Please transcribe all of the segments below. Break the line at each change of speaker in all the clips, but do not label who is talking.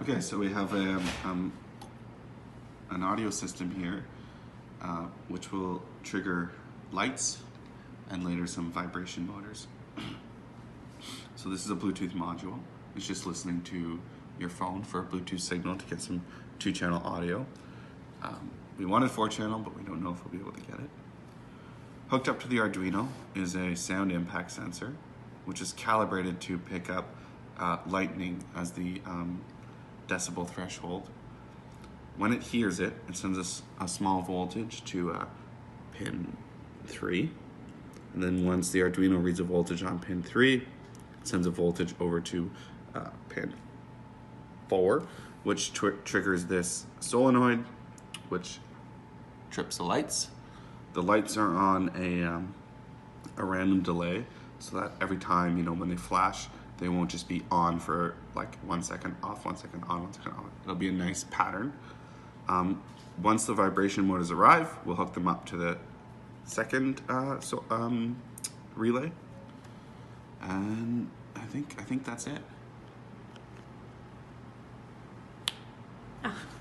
Okay, so we have an audio system here, which will trigger lights and later some vibration motors. So this is a Bluetooth module. It's just listening to your phone for a Bluetooth signal to get some 2-channel audio. We wanted 4-channel, but we don't know if we'll be able to get it. Hooked up to the Arduino is a sound impact sensor, which is calibrated to pick up lightning as the decibel threshold. When it hears it, it sends us a small voltage to pin 3. And then once the Arduino reads a voltage on pin 3, it sends a voltage over to pin 4, which triggers this solenoid, which trips the lights. The lights are on a random delay, so that every time, when they flash, they won't just be on for like 1 second, off 1 second, on 1 second, on. It'll be a nice pattern. Once the vibration motors arrive, we'll hook them up to the second relay, and I think that's it.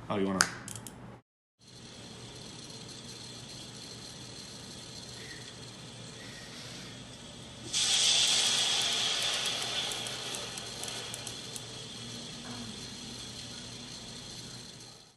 Oh, you wanna?